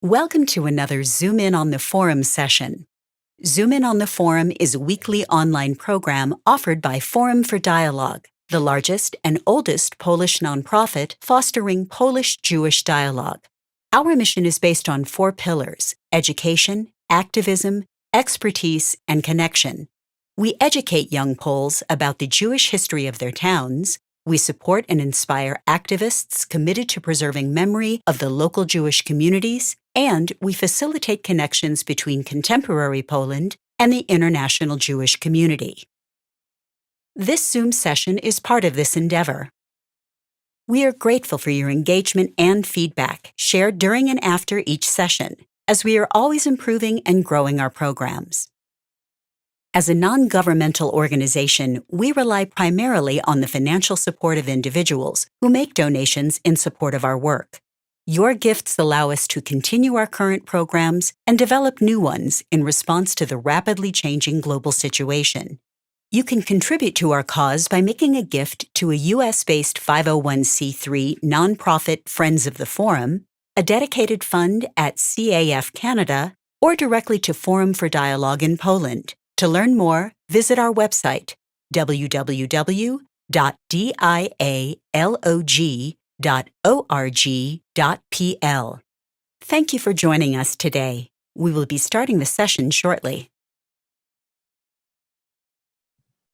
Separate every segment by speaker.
Speaker 1: Welcome to another Zoom In on the Forum session. Zoom In on the Forum is a weekly online program offered by Forum for Dialogue, the largest and oldest Polish nonprofit fostering Polish-Jewish dialogue. Our mission is based on 4 pillars: education, activism, expertise, and connection. We educate young Poles about the Jewish history of their towns. We support and inspire activists committed to preserving memory of the local Jewish communities, and we facilitate connections between contemporary Poland and the international Jewish community. This Zoom session is part of this endeavor. We are grateful for your engagement and feedback shared during and after each session, as we are always improving and growing our programs. As a non-governmental organization, we rely primarily on the financial support of individuals who make donations in support of our work. Your gifts allow us to continue our current programs and develop new ones in response to the rapidly changing global situation. You can contribute to our cause by making a gift to a U.S.-based 501c3 nonprofit Friends of the Forum, a dedicated fund at CAF Canada, or directly to Forum for Dialogue in Poland. To learn more, visit our website, www.dialog.org.pl. Thank you for joining us today. We will be starting the session shortly.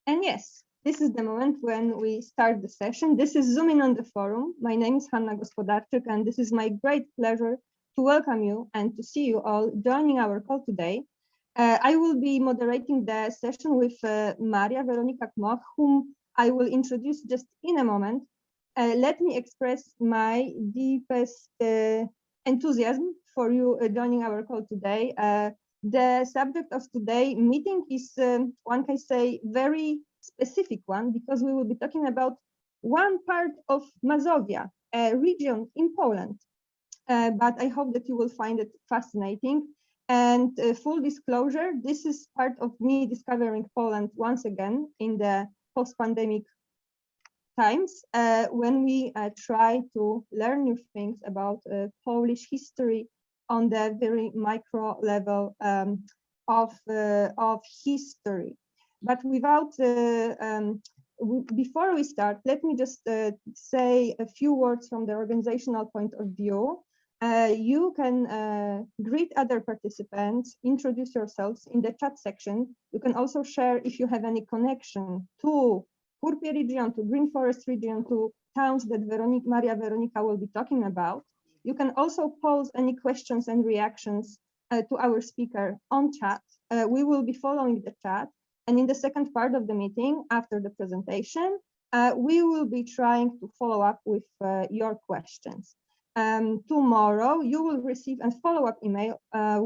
Speaker 2: And yes, this is the moment when we start the session. This is Zoom In on the Forum. My name is Hanna Gospodarczyk, and this is my great pleasure to welcome you and to see you all joining our call today. I will be moderating the session with Maria Weronika Kmoch, whom I will introduce just in a moment. Let me express my deepest enthusiasm for you joining our call today. The subject of today's meeting is, one can say, very specific one, because we will be talking about one part of Mazovia, a region in Poland. But I hope that you will find it fascinating. And full disclosure, this is part of me discovering Poland once again in the post-pandemic times, when we try to learn new things about Polish history on the very micro level of history. But without, before we start, let me just say a few words from the organizational point of view. You can greet other participants, introduce yourselves in the chat section. You can also share if you have any connection to Kurpie region, to Green Forest region, to towns that Maria Weronika will be talking about. You can also pose any questions and reactions to our speaker on chat. We will be following the chat. And in the second part of the meeting, after the presentation, we will be trying to follow up with your questions. Tomorrow, you will receive a follow-up email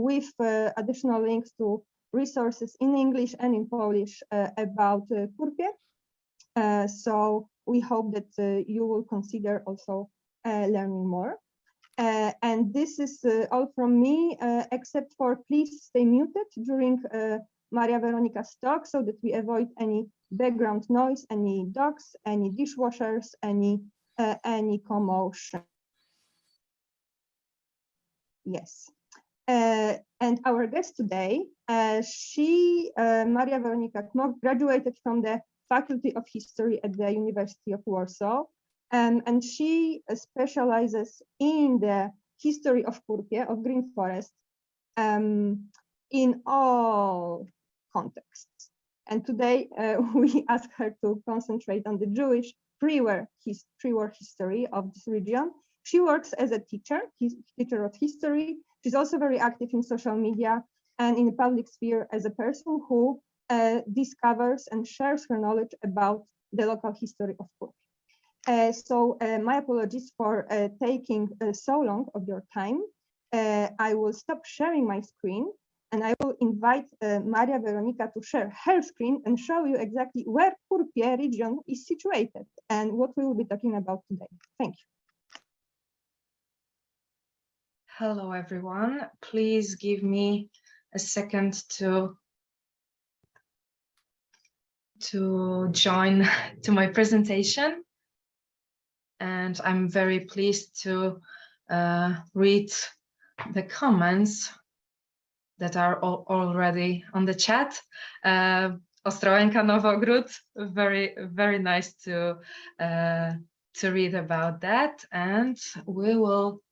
Speaker 2: with additional links to resources in English and in Polish about Kurpie. So we hope that you will consider also learning more. And this is all from me, except for please stay muted during Maria Weronika's talk so that we avoid any background noise, any dogs, any dishwashers, any commotion. Yes. And our guest today, Maria Weronika Kmoch, graduated from the Faculty of History at the University of Warsaw, and she specializes in the history of Kurpie, of Green Forest, in all contexts. And today we ask her to concentrate on the Jewish pre-war history of this region. She works as a teacher of history. She's also very active in social media and in the public sphere as a person who discovers and shares her knowledge about the local history of Kurpie. So my apologies for taking so long of your time. I will stop sharing my screen and I will invite Maria Weronika to share her screen and show you exactly where Kurpie region is situated and what we will be talking about today. Thank you.
Speaker 3: Hello, everyone. Please give me a second to join to my presentation. And I'm very pleased to read the comments that are already on the chat. Ostrołęka, Nowogród, very nice to read about that. And we will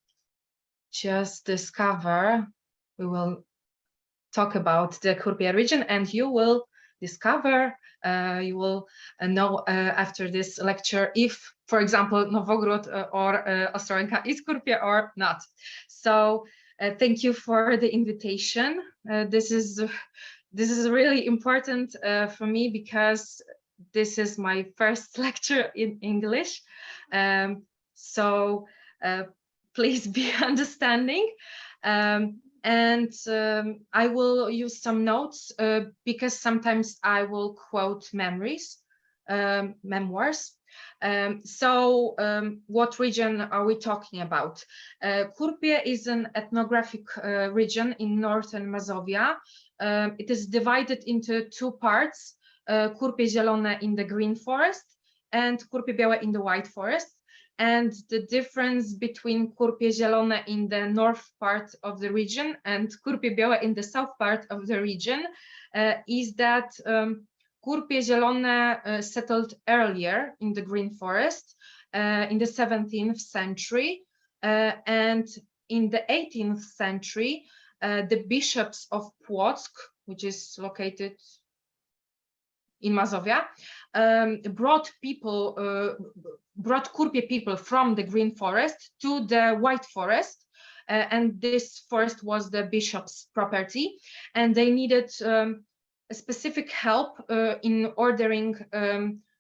Speaker 3: just we will talk about the Kurpie region, and you will discover, you will know after this lecture if, for example, Nowogród or Ostrołęka is Kurpie or not. So thank you for the invitation. This is really important for me because this is my first lecture in English. So please be understanding. And I will use some notes because sometimes I will quote memoirs. What region are we talking about? Kurpie is an ethnographic region in northern Mazovia. It is divided into two parts, Kurpie Zielone in the green forest and Kurpie Białe in the white forest. And the difference between Kurpie Zielone in the north part of the region and Kurpie Białe in the south part of the region is that Kurpie Zielone settled earlier in the green forest in the 17th century. And in the 18th century, the bishops of Płock, which is located in Mazovia, brought Kurpie people from the green forest to the white forest, and this forest was the bishop's property, and they needed a specific help in ordering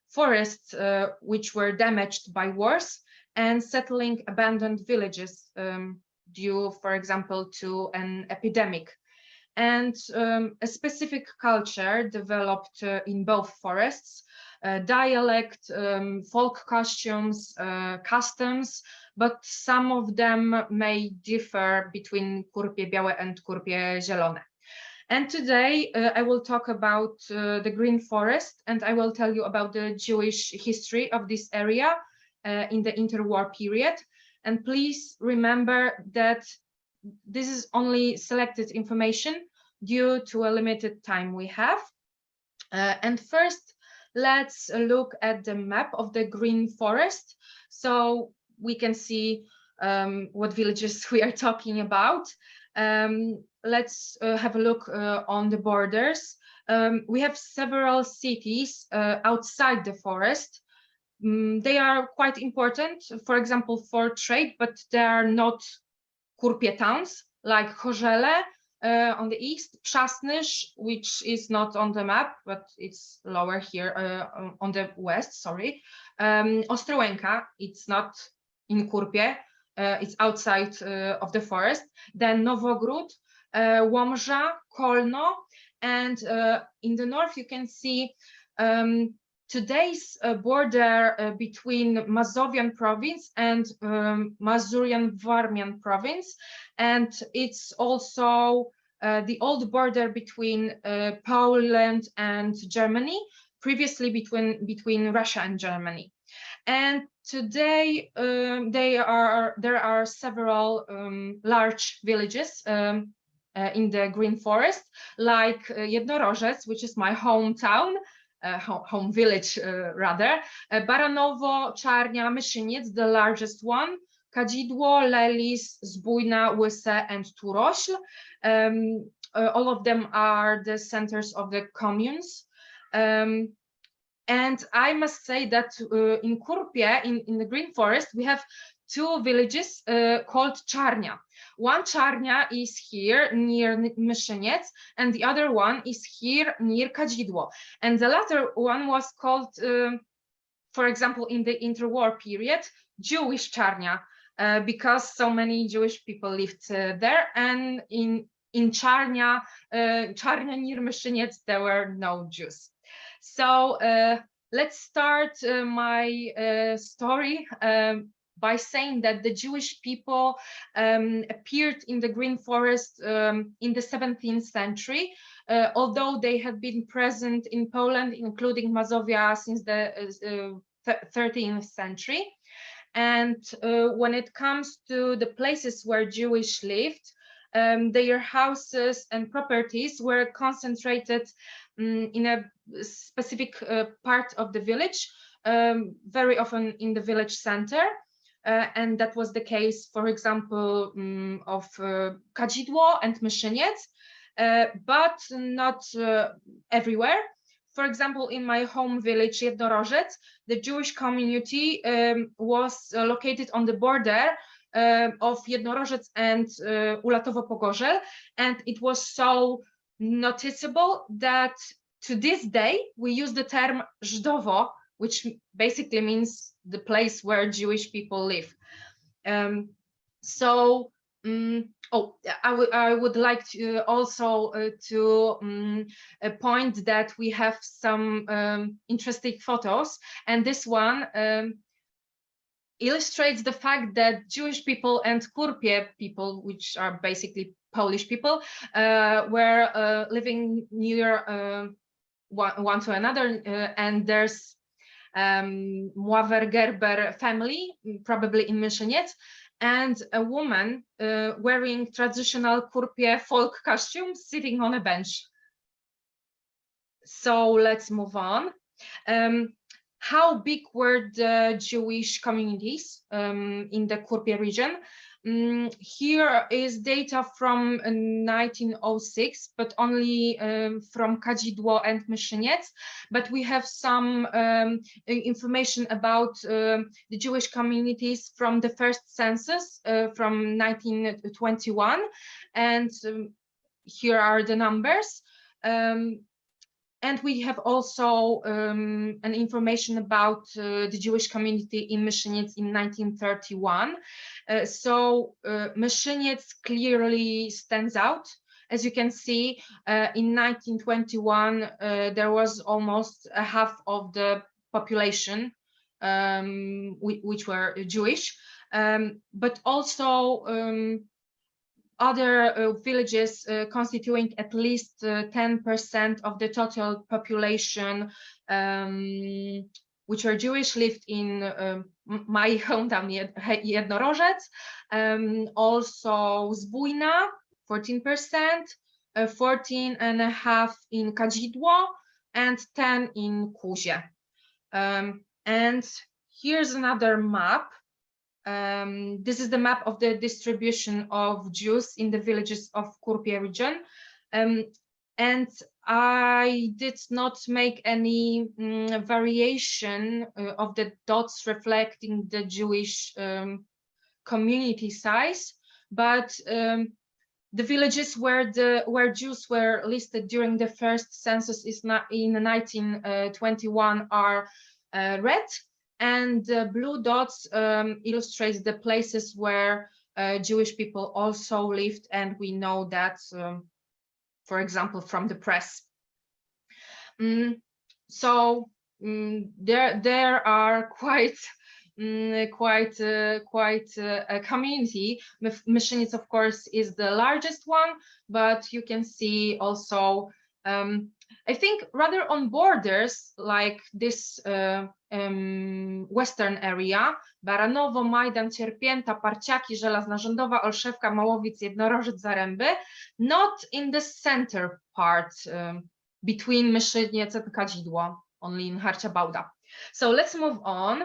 Speaker 3: forests which were damaged by wars and settling abandoned villages due, for example, to an epidemic. And a specific culture developed in both forests, dialect, folk costumes, customs, but some of them may differ between Kurpie Białe and Kurpie Zielone. And today I will talk about the green forest, and I will tell you about the Jewish history of this area in the interwar period. And please remember that this is only selected information due to a limited time we have. And first, let's look at the map of the green forest so we can see what villages we are talking about. Let's have a look on the borders. We have several cities outside the forest. They are quite important, for example, for trade, but they are not Kurpie towns, like Chorzele on the east, Przasnysz, which is not on the map, but it's lower here on the west, sorry. Ostrołęka, it's not in Kurpie, it's outside of the forest. Then Nowogród, Łomża, Kolno, and in the north you can see today's border between Mazovian province and Mazurian Warmian province, and it's also the old border between Poland and Germany, previously between Russia and Germany. And today there are several large villages in the green forest, like Jednorożec, which is my hometown, home village rather, Baranowo, Czarnia, Myszyniec, the largest one, Kadzidło, Lelis, Zbójna, Łyse, and Turośl. All of them are the centers of the communes. And I must say that in Kurpie, in the green forest, we have two villages called Czarnia. One Czarnia is here near Myszyniec, and the other one is here near Kadzidło. And the latter one was called, for example, in the interwar period, Jewish Czarnia, because so many Jewish people lived there. And in Czarnia near Myszyniec, there were no Jews. So let's start my story by saying that the Jewish people appeared in the green forest in the 17th century, although they had been present in Poland, including Mazovia, since the 13th century. And when it comes to the places where Jewish lived, their houses and properties were concentrated in a specific part of the village, very often in the village center. And that was the case, for example, of Kadzidło and Myszyniec, but not everywhere. For example, in my home village, Jednorożec, the Jewish community was located on the border of Jednorożec and Ulatowo-Pogorzel, and it was so noticeable that to this day we use the term Żdowo, which basically means the place where Jewish people live. I would like to also point that we have some interesting photos, and this one illustrates the fact that Jewish people and Kurpie people, which are basically Polish people, were living near one to another, and there's Mławer-Gerber family, probably in Myszyniec, and a woman wearing traditional Kurpie folk costume sitting on a bench. So let's move on. How big were the Jewish communities in the Kurpie region? Here is data from 1906, but only from Kadzidło and Myszyniec. But we have some information about the Jewish communities from the first census from 1921. And here are the numbers. And we have also an information about the Jewish community in Myszyniec in 1931. Myszyniec clearly stands out. As you can see, in 1921, there was almost a half of the population which were Jewish, but also other villages constituting at least 10% of the total population, which are Jewish, lived in my hometown, Jednorożec, also Zbójna, 14%, 14.5% in Kadzidło, and 10% in Kuzie. And here's another map. This is the map of the distribution of Jews in the villages of Kurpie region. And I did not make any variation of the dots reflecting the Jewish community size, but the villages where Jews were listed during the first census in 1921 are red, and the blue dots illustrate the places where Jewish people also lived, and we know that, for example, from the press. There are quite a community. Myszyniec, of course, is the largest one, but you can see also, I think, rather on borders like this western area, Baranowo, Majdan, Cierpięta, Parciaki, Żelazna Rządowa, Olszewka, Małowiec, Jednorożec, Zaręby, not in the center part between Myszyniec and Kadzidło, only in Harcia-Bałda. So let's move on.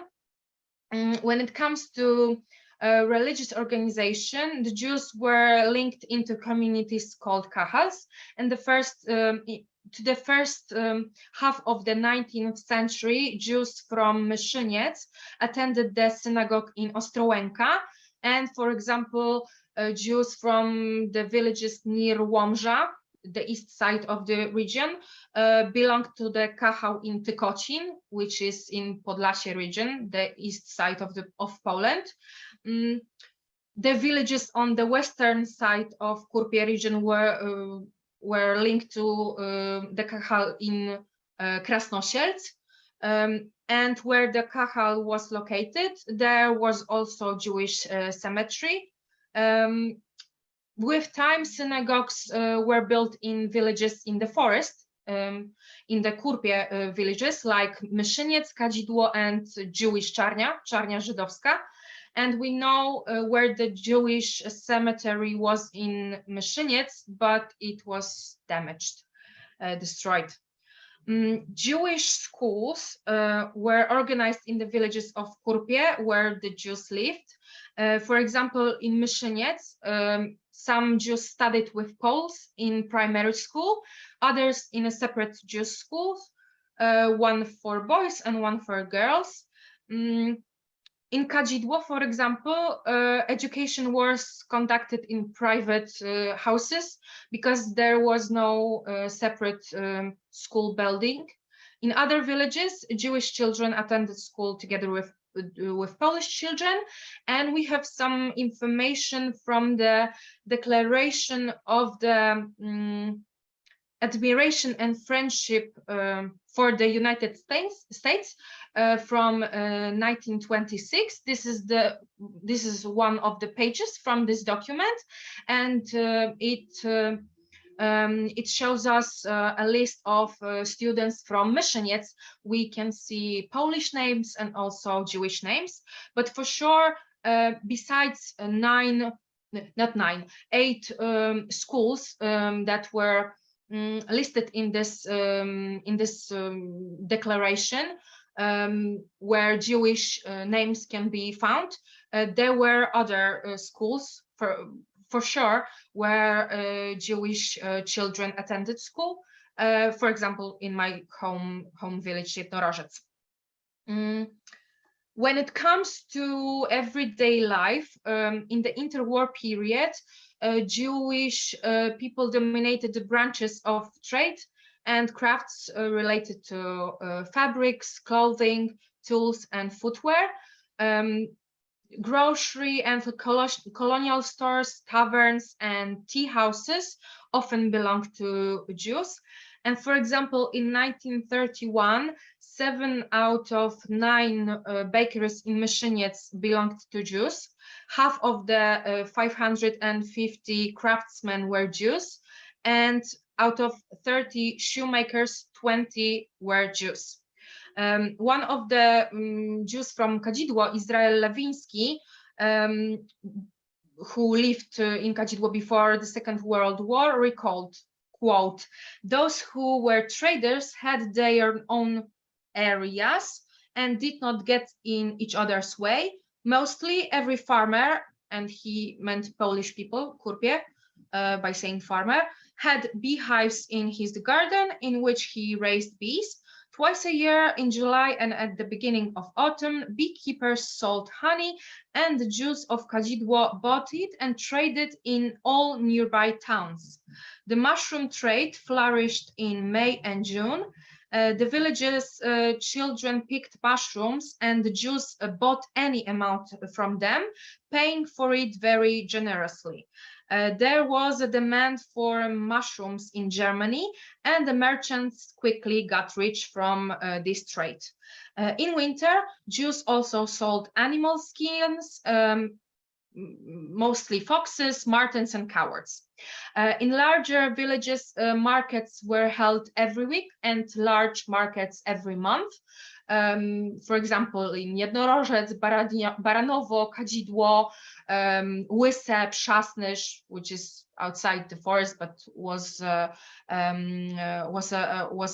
Speaker 3: When it comes to religious organization, the Jews were linked into communities called kahals, and to the first half of the 19th century, Jews from Myszyniec attended the synagogue in Ostrołęka, and, for example, Jews from the villages near Łomża, the east side of the region, belonged to the kahał in Tykocin, which is in Podlasie region, the east side of Poland. The villages on the western side of Kurpie region were linked to the kahal in Krasnosielc, and where the kahal was located, there was also Jewish cemetery. With time, synagogues were built in villages in the forest, in the Kurpie villages like Myszyniec, Kadzidło, and Jewish Czarnia Żydowska. And we know where the Jewish cemetery was in Myszyniec, but it was damaged, destroyed. Jewish schools were organized in the villages of Kurpie, where the Jews lived. For example, in Myszyniec, some Jews studied with Poles in primary school, others in a separate Jewish school, one for boys and one for girls. In Kadzidło, for example, education was conducted in private houses because there was no separate school building. In other villages, Jewish children attended school together with Polish children, and we have some information from the declaration of the admiration and friendship for the United States from 1926. This is one of the pages from this document, and it shows us a list of students from Myszyniec. We can see Polish names and also Jewish names, but for sure, besides 8 schools that were listed in this declaration, where Jewish names can be found, there were other schools for sure where Jewish children attended school. For example, in my home village, Jednorożec. When it comes to everyday life, in the interwar period, Jewish people dominated the branches of trade and crafts related to fabrics, clothing, tools, and footwear. Grocery and colonial stores, taverns, and tea houses often belonged to Jews. And for example, in 1931, 7 out of 9 bakeries in Myszyniec belonged to Jews. Half of the 550 craftsmen were Jews, and out of 30 shoemakers, 20 were Jews. One of the Jews from Kadzidło, Israel Lewiński, who lived in Kadzidło before the Second World War, recalled, quote, "Those who were traders had their own areas and did not get in each other's way. Mostly every farmer," and he meant Polish people, Kurpie, by saying farmer, "had beehives in his garden in which he raised bees. Twice a year, in July and at the beginning of autumn, beekeepers sold honey, and the Jews of Kadzidło bought it and traded in all nearby towns. The mushroom trade flourished in May and June. The village's children picked mushrooms, and the Jews bought any amount from them, paying for it very generously. There was a demand for mushrooms in Germany, and the merchants quickly got rich from this trade. In winter, Jews also sold animal skins, mostly foxes, martens, and cowards. In larger villages, markets were held every week and large markets every month. For example, in Jednorożec, Baranowo, Kadzidło, Łyse, Przasnysz, which is outside the forest but was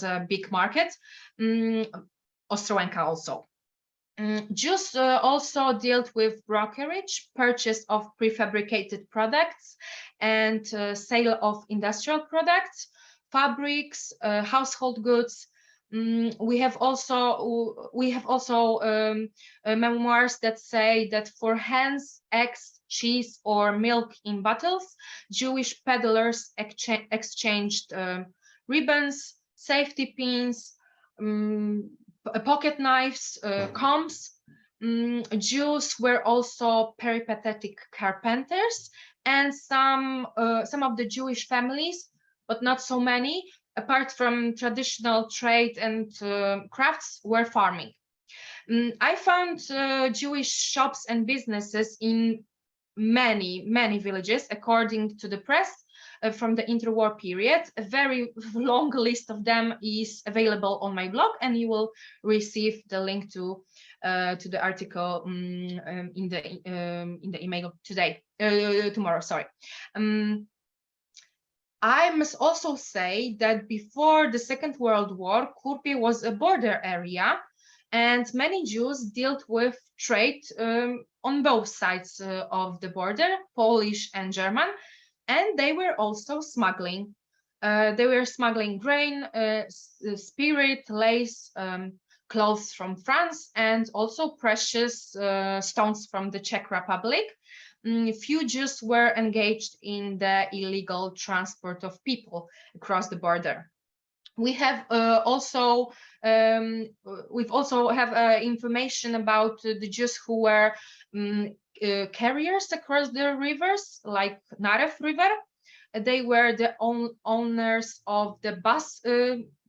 Speaker 3: a big market. Ostrołęka also. Jews also dealt with brokerage, purchase of prefabricated products, and sale of industrial products, fabrics, household goods. We have also memoirs that say that for hens, eggs, cheese, or milk in bottles, Jewish peddlers exchanged ribbons, safety pins, pocket knives, combs. Jews were also peripatetic carpenters, and some of the Jewish families, but not so many, apart from traditional trade and crafts, were farming. I found Jewish shops and businesses in many villages, according to the press, from the interwar period. A very long list of them is available on my blog, and you will receive the link to to the article in the email tomorrow. Sorry. I must also say that before the Second World War, Kurpie was a border area, and many Jews dealt with trade on both sides of the border, Polish and German, and they were also smuggling. They were smuggling grain, spirit, lace, clothes from France, and also precious stones from the Czech Republic. Few Jews were engaged in the illegal transport of people across the border. We have we've also have information about the Jews who were carriers across the rivers, like Narew River. They were the owners of the bus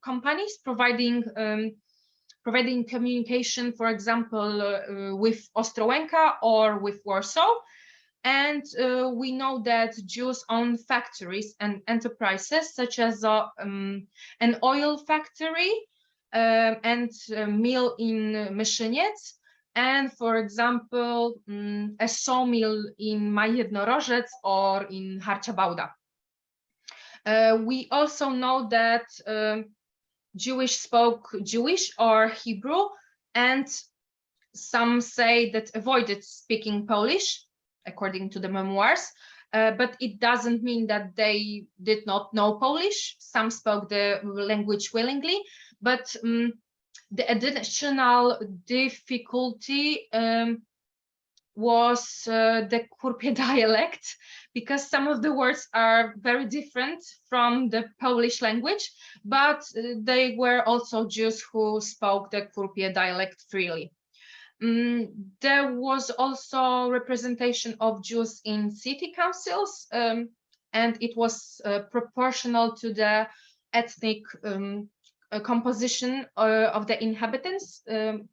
Speaker 3: companies, providing communication, for example, with Ostrołęka or with Warsaw. And we know that Jews own factories and enterprises such as an oil factory and a mill in Myszyniec, and for example, a sawmill in Jednorożec or in Harcia Bałda. We also know that Jewish spoke Jewish or Hebrew, and some say that avoided speaking Polish, according to the memoirs, but it doesn't mean that they did not know Polish. Some spoke the language willingly, but the additional difficulty was the Kurpie dialect, because some of the words are very different from the Polish language, but they were also Jews who spoke the Kurpie dialect freely. There was also representation of Jews in city councils, and it was proportional to the ethnic composition of the inhabitants,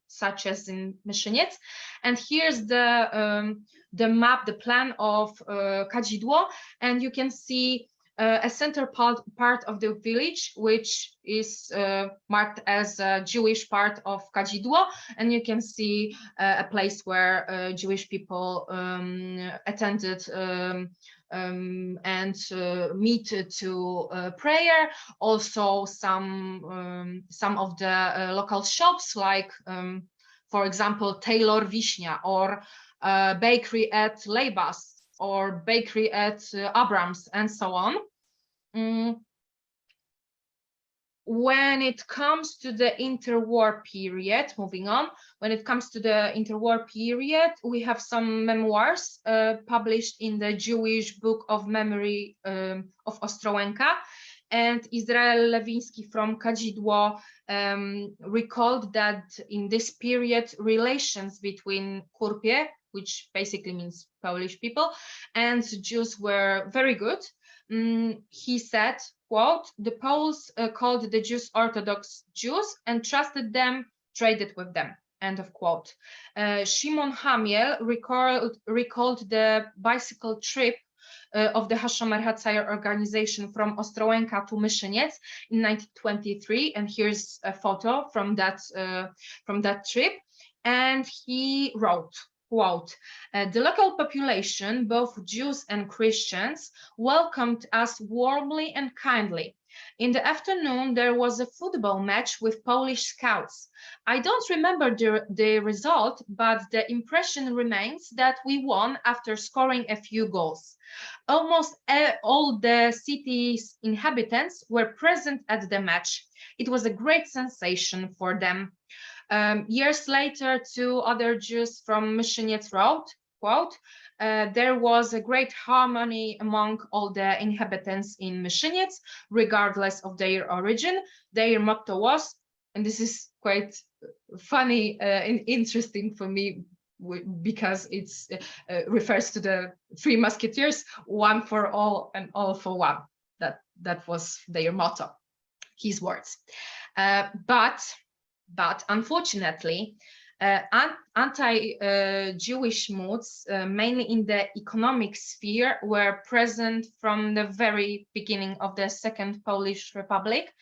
Speaker 3: such as in Myszyniec. And here's the map, the plan of Kadzidło, and you can see a center part of the village, which is marked as a Jewish part of Kadzidło, and you can see a place where Jewish people attended and meet to prayer. Also, some of the local shops, like for example, Taylor Wiśnia, or bakery at Leibas, or bakery at Abrams, and so on. When it comes to the interwar period, moving on, when it comes to the interwar period, we have some memoirs published in the Jewish Book of Memory of Ostrołęka, and Izrael Lewiński from Kadzidło recalled that in this period, relations between Kurpie, which basically means Polish people, and Jews were very good. He said, quote, "The Poles called the Jews Orthodox Jews and trusted them, traded with them," end of quote. Szymon Hamiel recalled the bicycle trip of the Hashomer Hatzair organization from Ostrołęka to Myszyniec in 1923, and here's a photo from that trip. And he wrote, quote, "The local population, both Jews and Christians, welcomed us warmly and kindly. In the afternoon, there was a football match with Polish scouts. I don't remember the result, but the impression remains that we won after scoring a few goals. Almost all the city's inhabitants were present at the match. It was a great sensation for them." Years later, two other Jews from Myszyniec wrote, quote, "There was a great harmony among all the inhabitants in Myszyniec, regardless of their origin. Their motto was," and this is quite funny and interesting for me, because it refers to the Three Musketeers, one for all and all for one. That was their motto, his words. But unfortunately, anti-Jewish moods, mainly in the economic sphere, were present from the very beginning of the Second Polish Republic.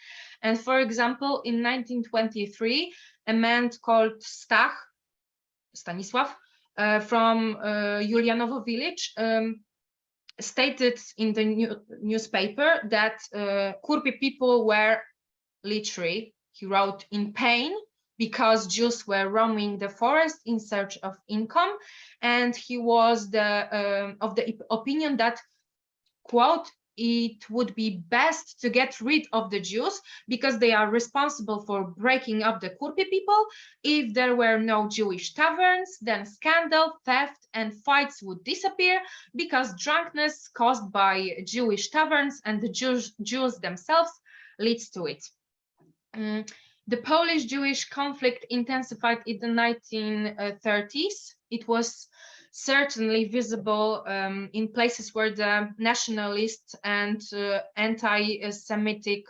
Speaker 3: And for example, in 1923, a man called Stach Stanisław, from Julianovo village, stated in the newspaper that Kurpie people were literally, he wrote, in pain because Jews were roaming the forest in search of income, and he was of the opinion that, quote, it would be best to get rid of the Jews because they are responsible for breaking up the Kurpie people. If there were no Jewish taverns, then scandal, theft, and fights would disappear because drunkenness caused by Jewish taverns and the Jews themselves leads to it. The Polish-Jewish conflict intensified in the 1930s. It was certainly visible in places where the nationalist and anti-Semitic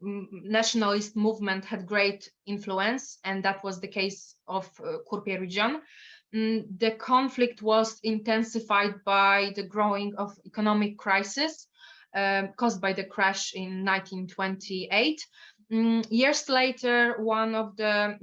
Speaker 3: nationalist movement had great influence, and that was the case of Kurpie region. The conflict was intensified by the growing of economic crisis caused by the crash in 1928. Years later, one of the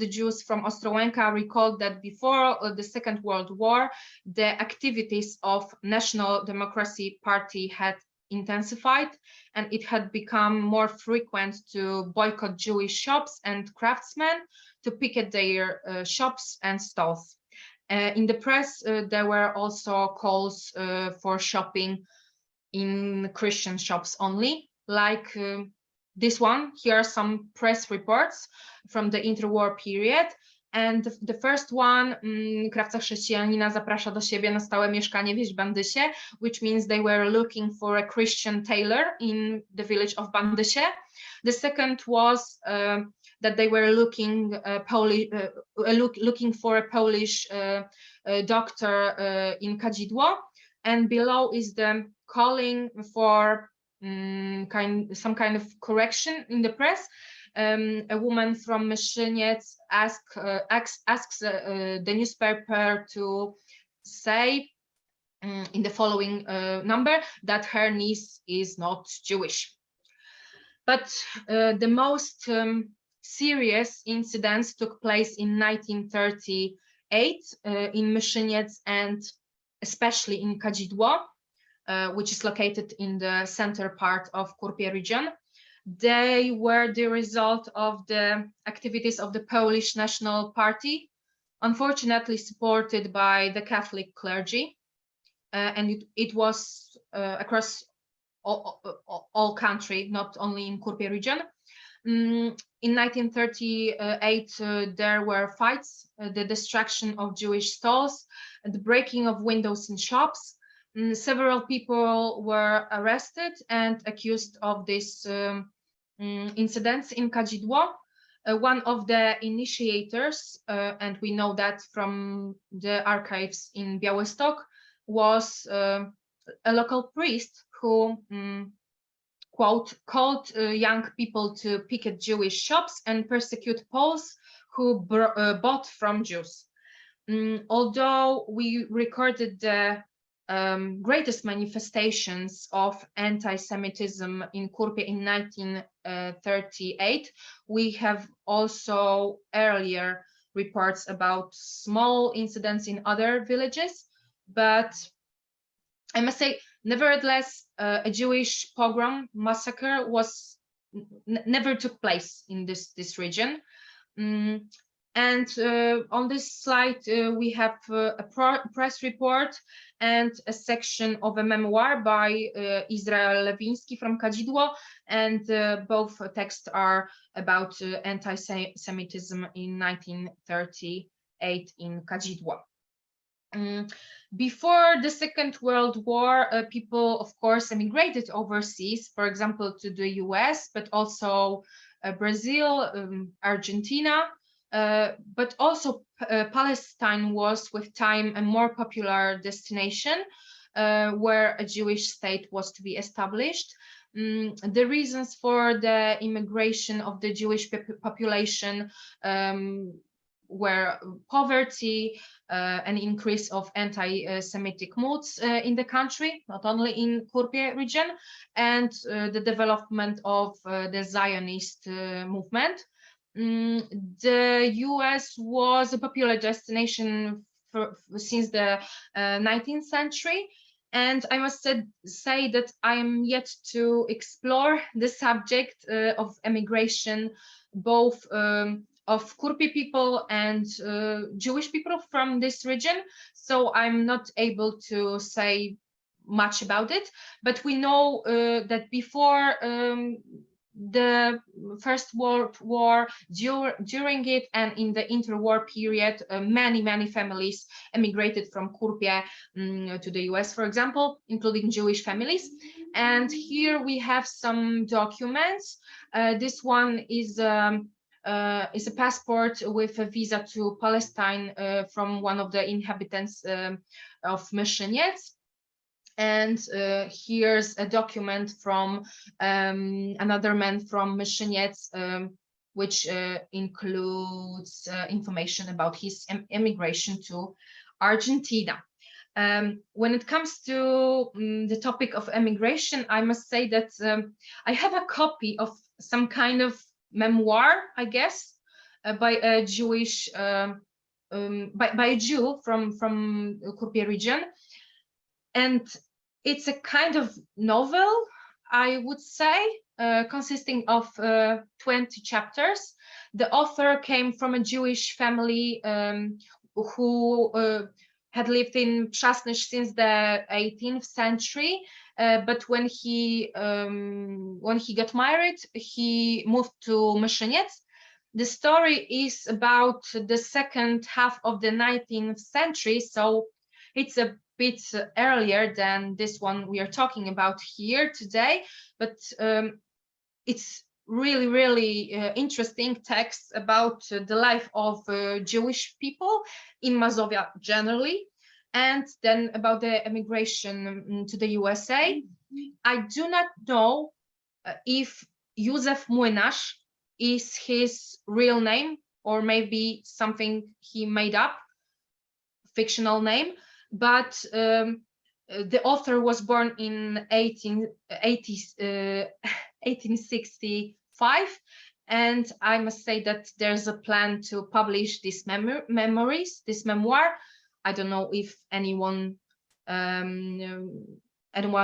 Speaker 3: Jews from Ostrołęka recalled that before the Second World War, the activities of National Democracy Party had intensified, and it had become more frequent to boycott Jewish shops and craftsmen, to picket their shops and stalls. In the press, there were also calls for shopping in Christian shops only, like this one. Here are some press reports from the interwar period. And the first one, krawca chrześcijanina zaprasza do siebie na stałe mieszkanie wieś Bandysie, which means they were looking for a Christian tailor in the village of Bandysie. The second was that they were looking for a Polish doctor in Kadzidło. And below is the calling for some kind of correction in the press. A woman from Myszyniec asks the newspaper to say in the following number that her niece is not Jewish. But the most serious incidents took place in 1938 in Myszyniec and especially in Kadzidło, which is located in the center part of Kurpie region. They were the result of the activities of the Polish National Party, unfortunately supported by the Catholic clergy, and it was across all country, not only in Kurpie region. In 1938, there were fights, the destruction of Jewish stalls, the breaking of windows in shops. Several people were arrested and accused of these incidents in Kadzidło. One of the initiators, and we know that from the archives in Białystok, was a local priest who, quote, called young people to picket Jewish shops and persecute Poles who bought from Jews. Although we recorded the greatest manifestations of anti-Semitism in Kurpie in 1938, we have also earlier reports about small incidents in other villages, but I must say, nevertheless, a Jewish pogrom massacre was never took place in this region. And on this slide, we have a press report and a section of a memoir by Izrael Lewiński from Kadzidło, and both texts are about anti-Semitism in 1938 in Kadzidło. Before the Second World War, people, of course, emigrated overseas, for example, to the US, but also Brazil, Argentina, but also Palestine was with time a more popular destination where a Jewish state was to be established. The reasons for the immigration of the Jewish population were poverty, an increase of anti-Semitic moods in the country, not only in Kurpie region, and the development of the Zionist movement. the US was a popular destination since the 19th century. And I must say that I am yet to explore the subject of emigration, both of Kurpie people and Jewish people from this region. So I'm not able to say much about it, but we know that before the First World War, during it, and in the interwar period, many families emigrated from Kurpie to the US, for example, including Jewish families. And here we have some documents. This one is a passport with a visa to Palestine from one of the inhabitants of Myszyniec. And here's a document from another man from Myszyniec, which includes information about his emigration to Argentina. When it comes to the topic of emigration, I must say that I have a copy of some kind of memoir, I guess, by a Jewish, by a Jew from Kurpie region. And it's a kind of novel, I would say, consisting of 20 chapters. The author came from a Jewish family who had lived in Przasnysz since the 18th century. But when he got married, he moved to Myszyniec. The story is about the second half of the 19th century, so it's a bit earlier than this one we are talking about here today, but it's really interesting text about the life of Jewish people in Mazovia generally, and then about the emigration to the USA. I do not know if Józef Młynarz is his real name, or maybe something he made up, fictional name, but the author was born in 1865, and I must say that there's a plan to publish these this memoir. I don't know if anyone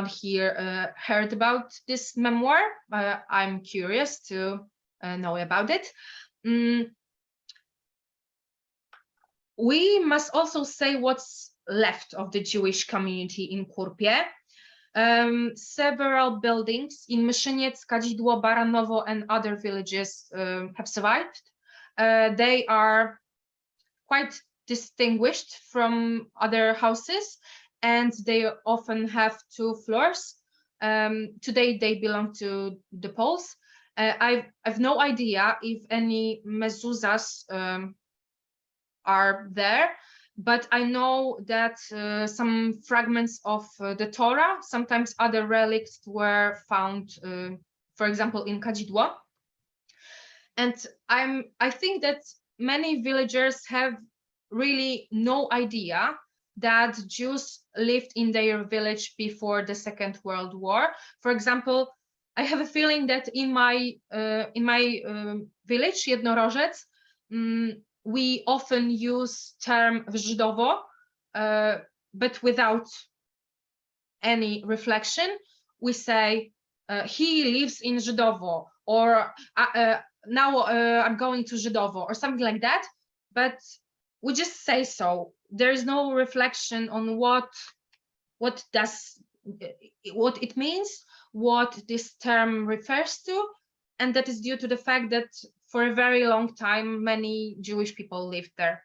Speaker 3: here heard about this memoir. I'm curious to know about it. We must also say what's left of the Jewish community in Kurpie. Several buildings in Myszyniec, Kadzidło, Baranowo, and other villages have survived. They are quite distinguished from other houses, and they often have 2 floors. Today they belong to the Poles. I've no idea if any mezuzahs are there, but I know that some fragments of the Torah, sometimes other relics, were found, for example, in Kadzidło. And I think that many villagers have really no idea that Jews lived in their village before the Second World War. For example, I have a feeling that in my village, Jednorożec, we often use term Żydowo, but without any reflection. We say he lives in Żydowo, or now I'm going to Żydowo, or something like that. But we just say so. There is no reflection on what it means, what this term refers to, and that is due to the fact that for a very long time many Jewish people lived there.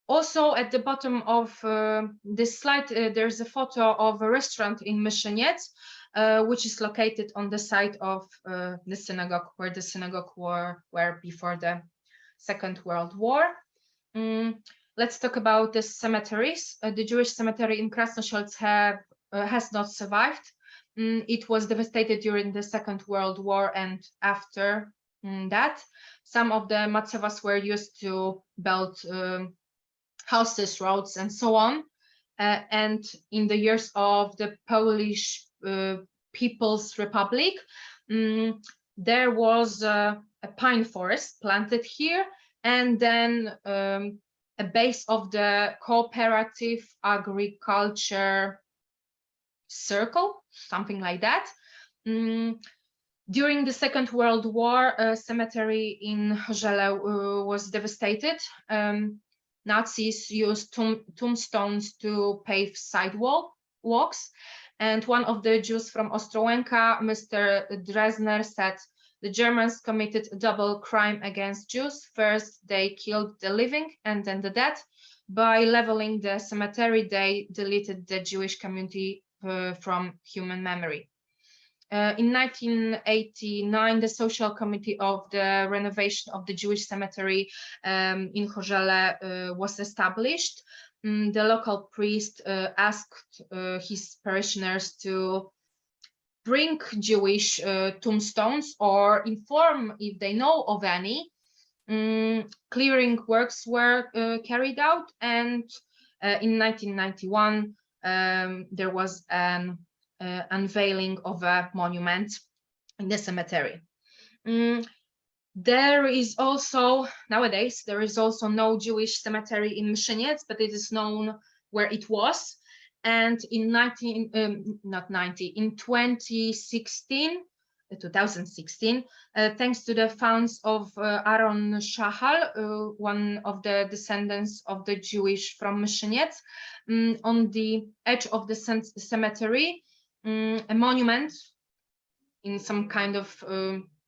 Speaker 3: Also, at the bottom of this slide, there's a photo of a restaurant in Myszyniec, which is located on the site of the synagogue, where the synagogue were before the Second World War. Let's talk about the cemeteries. The Jewish cemetery in Krasnośląsk has not survived. It was devastated during the Second World War, and after that, some of the matzevas were used to build houses, roads, and so on. And in the years of the Polish People's Republic, there was a pine forest planted here, and then a base of the cooperative agriculture circle, something like that. During the Second World War, a cemetery in Chorzele was devastated. Nazis used tombstones to pave sidewalks, and one of the Jews from Ostrołęka, Mr. Dresner, said the Germans committed a double crime against Jews. First, they killed the living and then the dead. By leveling the cemetery, they deleted the Jewish community from human memory. In 1989, the Social Committee of the renovation of the Jewish cemetery in Chorzele was established. The local priest asked his parishioners to bring Jewish tombstones or inform if they know of any. Clearing works were carried out, and in 1991 there was an unveiling of a monument in the cemetery. There is also, nowadays, there is also no Jewish cemetery in Myszyniec, but it is known where it was. And in 2016, thanks to the funds of Aaron Shahal, one of the descendants of the Jewish from Myszyniec, on the edge of the cemetery, a monument in some kind of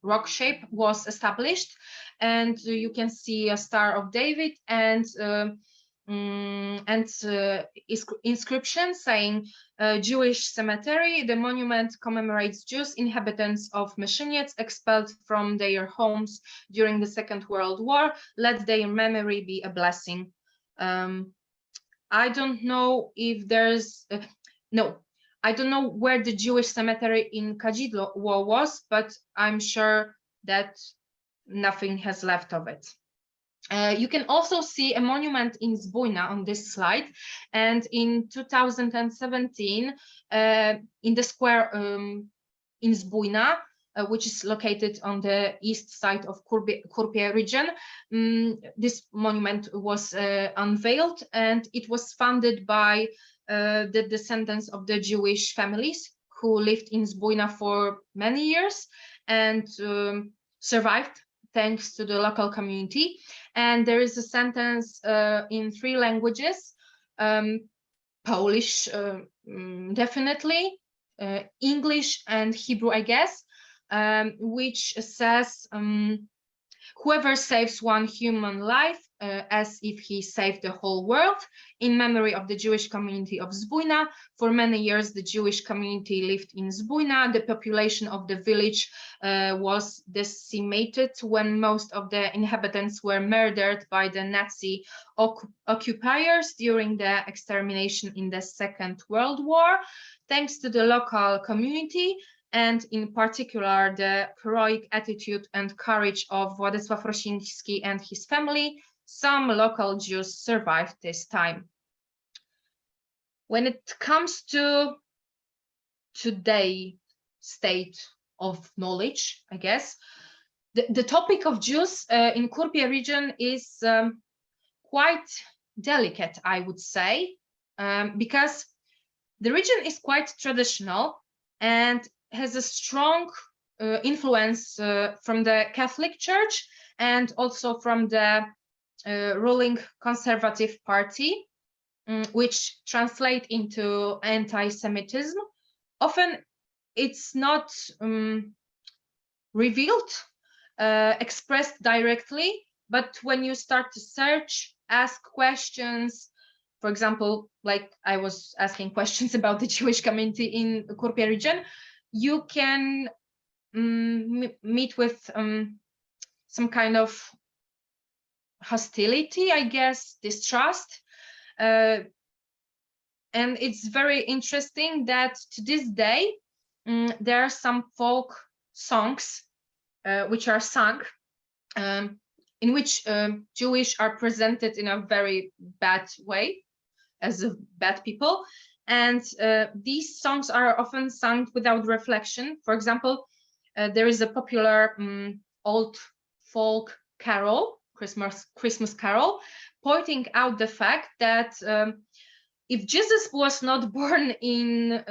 Speaker 3: rock shape was established, and you can see a Star of David and inscription saying Jewish cemetery. The monument commemorates Jews, inhabitants of Myszyniec, expelled from their homes during the Second World War. Let their memory be a blessing. I don't know if there's I don't know where the Jewish cemetery in Kadzidło was, but I'm sure that nothing has left of it. You can also see a monument in Zbójna on this slide, and in 2017 in the square in Zbójna, which is located on the east side of Kurpie region, this monument was unveiled, and it was funded by the descendants of the Jewish families who lived in Zbójna for many years and survived thanks to the local community. And there is a sentence in 3 languages, Polish definitely, English and Hebrew, I guess, which says, whoever saves one human life as if he saved the whole world, in memory of the Jewish community of Zbójna. For many years, the Jewish community lived in Zbójna. The population of the village was decimated when most of the inhabitants were murdered by the Nazi occupiers during the extermination in the Second World War. Thanks to the local community, and in particular the heroic attitude and courage of Władysław Rosiński and his family, some local Jews survived this time. When it comes to today's state of knowledge, I guess, the topic of Jews in Kurpie region is quite delicate, I would say, because the region is quite traditional and has a strong influence from the Catholic Church and also from the ruling Conservative Party, which translate into anti-Semitism. Often it's not revealed, expressed directly, but when you start to search, ask questions, for example, like I was asking questions about the Jewish community in Kurpie region, you can meet with some kind of hostility, I guess, distrust. And it's very interesting that to this day, there are some folk songs which are sung, in which Jewish are presented in a very bad way, as bad people. And these songs are often sung without reflection. For example, there is a popular old folk carol, Christmas carol, pointing out the fact that if Jesus was not born in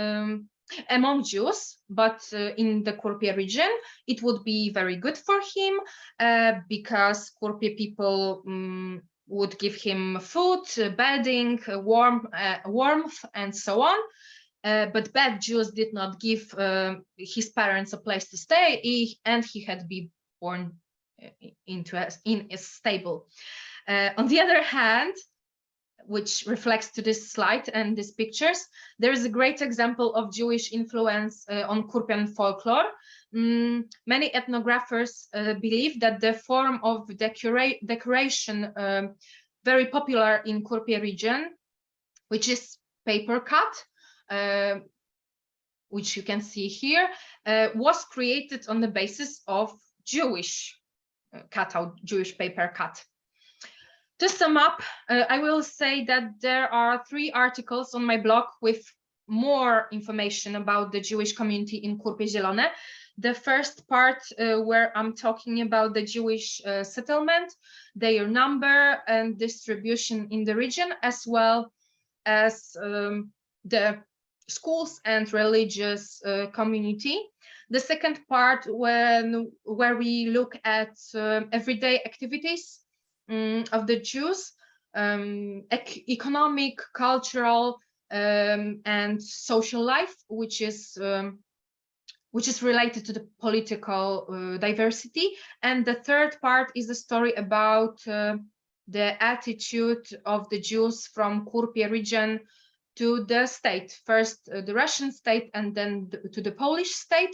Speaker 3: among Jews, but in the Kurpie region, it would be very good for him because Kurpie people would give him food, bedding, warmth, and so on. But bad Jews did not give his parents a place to stay, and he had to be born in a stable. On the other hand, which reflects to this slide and these pictures, there is a great example of Jewish influence on Kurpian folklore. Many ethnographers believe that the form of decoration very popular in Kurpie region, which is paper cut, which you can see here, was created on the basis of Jewish cutout, Jewish paper cut. To sum up, I will say that there are 3 articles on my blog with more information about the Jewish community in Kurpie Zielone. The first part where I'm talking about the Jewish settlement, their number and distribution in the region, as well as the schools and religious community. The second part where we look at everyday activities of the Jews, economic, cultural, and social life, which is related to the political diversity. And the third part is the story about the attitude of the Jews from Kurpie region to the state, first the Russian state and then to the Polish state.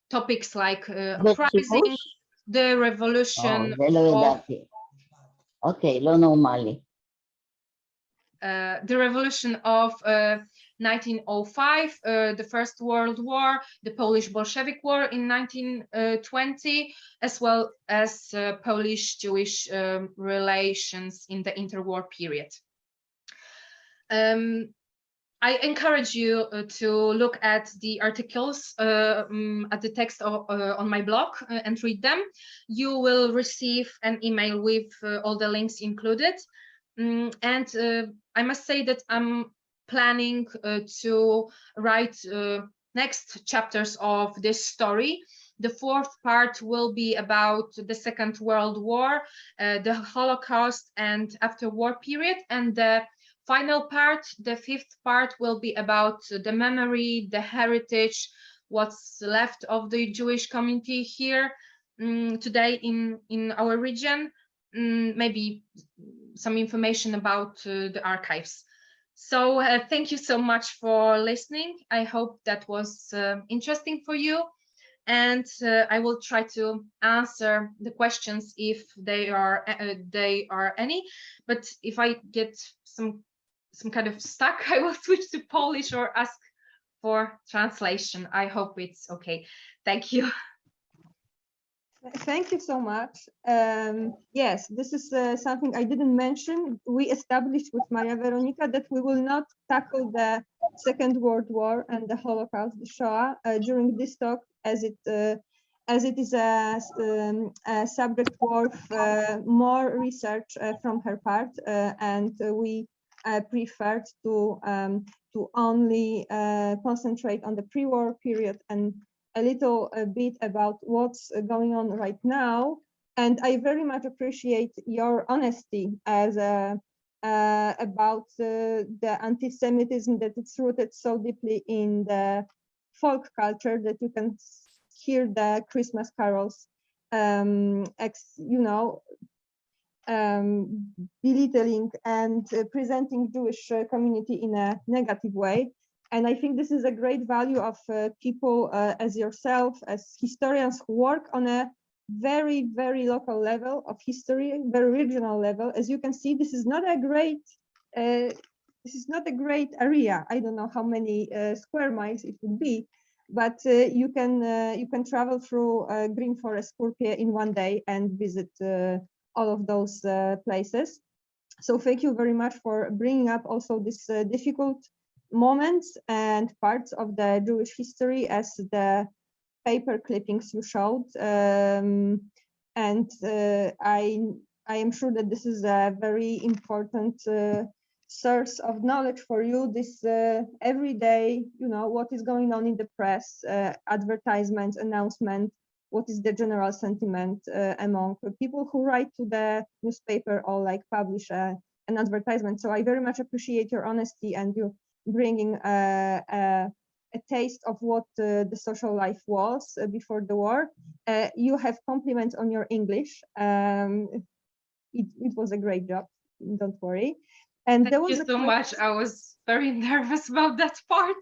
Speaker 3: Topics like uprising, the revolution of
Speaker 4: okay, lo normali.
Speaker 3: The revolution of 1905, the First World War, the Polish Bolshevik War in 1920, as well as Polish-Jewish relations in the interwar period. I encourage you to look at the articles, at the text on my blog and read them. You will receive an email with all the links included. And I must say that I'm planning to write next chapters of this story. The 4th part will be about the Second World War, the Holocaust and after-war period, and the final part, the 5th part, will be about the memory, the heritage, what's left of the Jewish community here today in our region, maybe some information about the archives. So thank you so much for listening. I hope that was interesting for you. And I will try to answer the questions if they are any. But if I get some kind of stuck, I will switch to Polish or ask for translation. I hope it's okay. Thank you.
Speaker 2: Thank you so much. Yes, this is something I didn't mention. We established with Maria Weronika that we will not tackle the Second World War and the Holocaust, the Shoah, during this talk, as it is a subject worth more research from her part, and we preferred to only concentrate on the pre-war period and a little bit about what's going on right now. And I very much appreciate your honesty as about the anti-Semitism, that it's rooted so deeply in the folk culture that you can hear the Christmas carols, belittling and presenting Jewish community in a negative way. And I think this is a great value of people as yourself, as historians who work on a very, very local level of history, very regional level. As you can see, this is not a great area. I don't know how many square miles it would be, but you can travel through Green Forest Kurpie in one day and visit all of those places. So thank you very much for bringing up also this difficult moments and parts of the Jewish history, as the paper clippings you showed And I am sure that this is a very important source of knowledge for you. This every day, you know, what is going on in the press, advertisements, announcements, what is the general sentiment among people who write to the newspaper or like publish an advertisement. So I very much appreciate your honesty and you bringing a taste of what the social life was before the war. You have compliments on your English. It was a great job, don't worry. And there
Speaker 3: Thank
Speaker 2: was
Speaker 3: you
Speaker 2: a
Speaker 3: so much. I was very nervous about that part.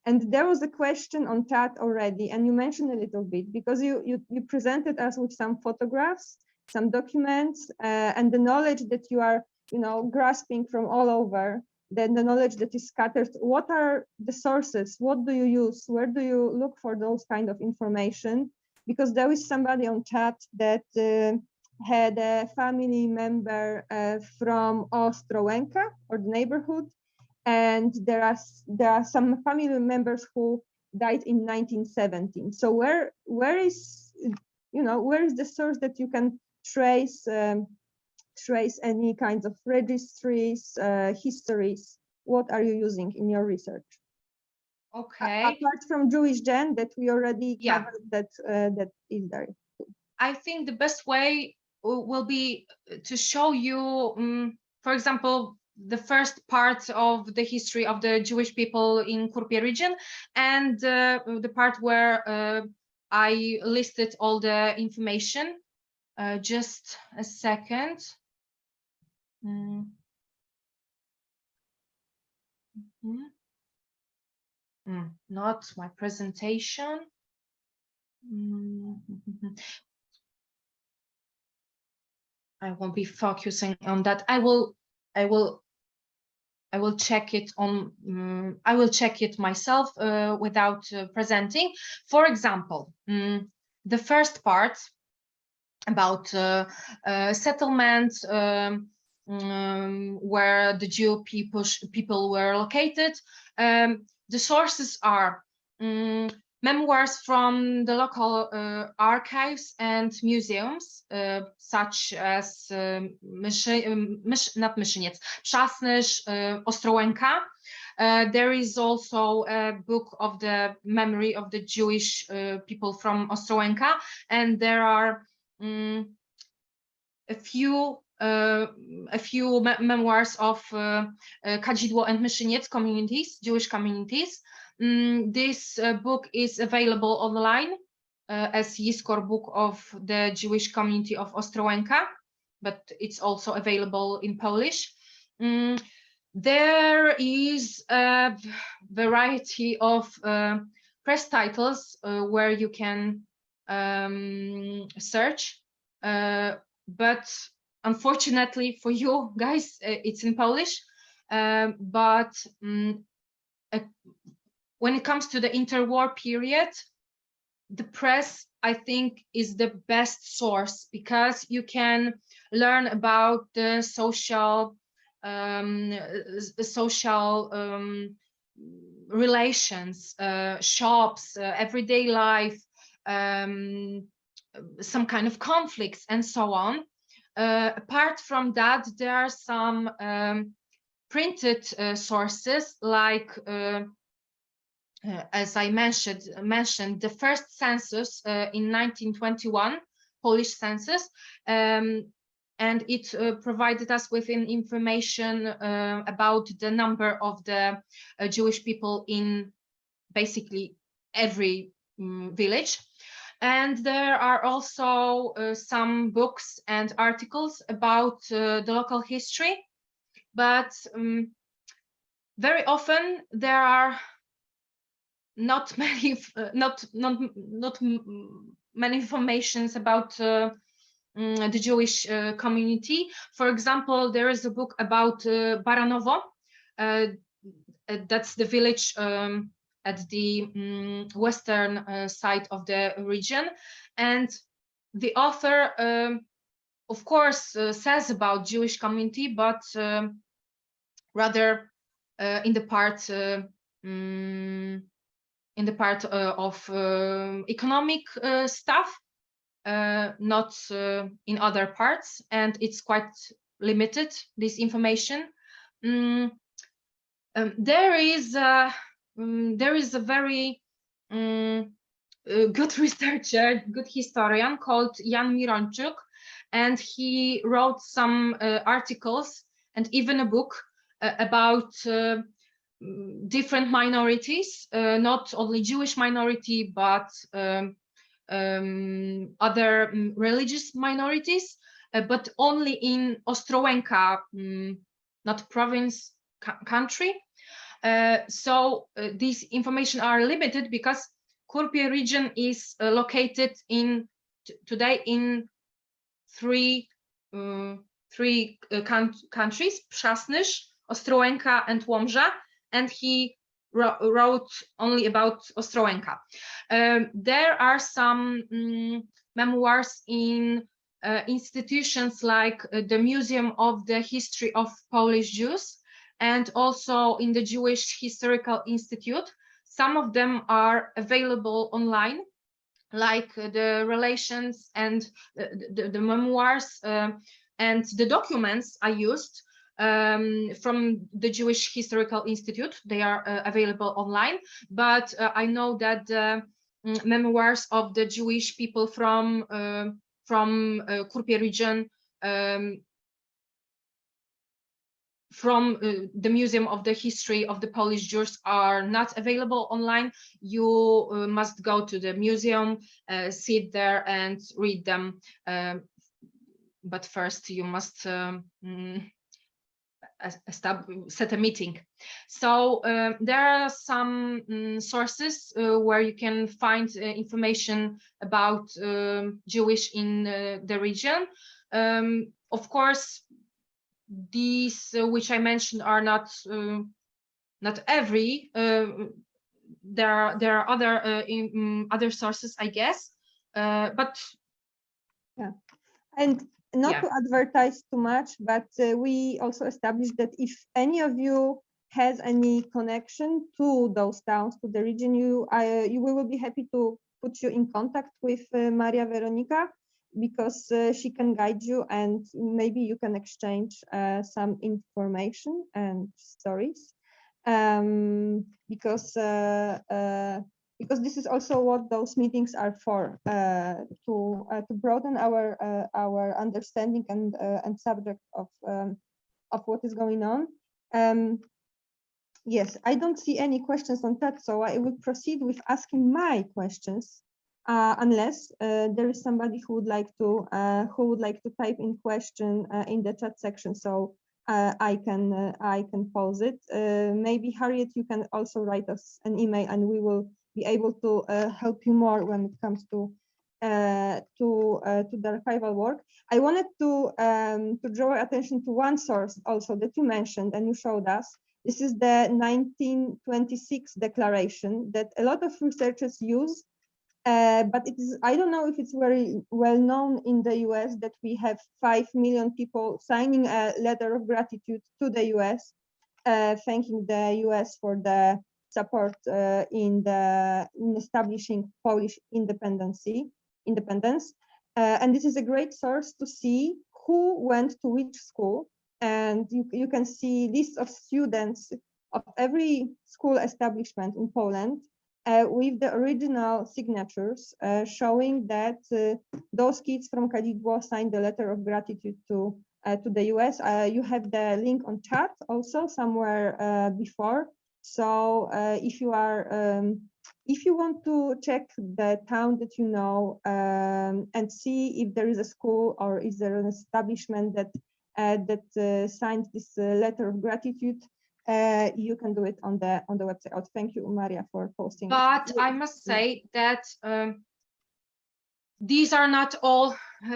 Speaker 2: And there was a question on chat already, and you mentioned a little bit because you presented us with some photographs, some documents, and the knowledge that you are, you know, grasping from all over. Then the knowledge that is scattered. What are the sources? What do you use? Where do you look for those kind of information? Because there is somebody on chat that had a family member from Ostrołęka or the neighborhood, and there are some family members who died in 1917. So where is, you know, where is the source that you can trace trace any kinds of registries, histories? What are you using in your research?
Speaker 3: Okay.
Speaker 2: Apart from Jewish Gen that we already
Speaker 3: Yeah.
Speaker 2: covered, that that is there.
Speaker 3: I think the best way will be to show you, for example, the first part of the history of the Jewish people in Kurpie region, and the part where I listed all the information. Just a second. Not my presentation. I won't be focusing on that. I will check it on. I will check it myself without presenting. For example, the first part about settlement, where the Jew people were located. The sources are memoirs from the local archives and museums, such as not Myszyniec, Przasnysz, Ostrołęka. There is also a book of the memory of the Jewish people from Ostrołęka, and there are a few memoirs of Kadzidło and Myszyniec communities, Jewish communities. This book is available online as Yiskor book of the Jewish community of Ostrołęka, but it's also available in Polish. There is a variety of press titles where you can search, but unfortunately for you guys, it's in Polish. But when it comes to the interwar period, the press, I think, is the best source, because you can learn about the social relations, shops, everyday life, some kind of conflicts, and so on. Apart from that, there are some printed sources, like as I mentioned, the first census in 1921, Polish census, and it provided us with information about the number of the Jewish people in basically every village. And there are also some books and articles about the local history, but very often there are not many informations about the Jewish community. For example, there is a book about Baranowo. That's the village at the western side of the region, and the author, of course, says about Jewish community, but rather in the part of economic stuff. not in other parts, and it's quite limited, this information. There is a very good researcher, good historian called Jan Mironczuk, and he wrote some articles and even a book about different minorities, not only Jewish minority, but other religious minorities, but only in Ostrołęka, not province, country. So these information are limited because Kurpie region is located in today in three countries: Przasnysz, Ostrołęka, and Łomża, and he wrote only about Ostrołęka. There are some memoirs in institutions like the Museum of the History of Polish Jews, and also in the Jewish Historical Institute. Some of them are available online, like the relations and the memoirs and the documents I used from the Jewish Historical Institute. They are available online, but I know that the memoirs of the Jewish people from Kurpie region, from the Museum of the History of the Polish Jews, are not available online. You must go to the museum, sit there and read them. But first you must set a meeting. So there are some sources where you can find information about Jewish in the region. Of course, these which I mentioned are not every. There are other other sources, I guess, but
Speaker 2: yeah. And not to advertise too much, but we also established that if any of you has any connection to those towns, to the region, we will be happy to put you in contact with Maria Weronika, because she can guide you, and maybe you can exchange some information and stories, because this is also what those meetings are for, to broaden our understanding and subject of what is going on. Yes, I don't see any questions on that, so I will proceed with asking my questions. Unless there is somebody who would like to type in question in the chat section, so I can pose it. Maybe Harriet, you can also write us an email, and we will be able to help you more when it comes to the archival work. I wanted to draw attention to one source also that you mentioned and you showed us. This is the 1926 declaration that a lot of researchers use. But I don't know if it's very well known in the US that we have 5 million people signing a letter of gratitude to the US, thanking the US for the support in establishing Polish independence. And this is a great source to see who went to which school. And you can see lists of students of every school establishment in Poland, with the original signatures, showing that those kids from Kadzidło signed the letter of gratitude to the US. You have the link on chat also somewhere before. So if you want to check the town that you know and see if there is a school or is there an establishment that signed this letter of gratitude, you can do it on the website. Oh, thank you, Maria, for posting.
Speaker 3: But I must say that these are not all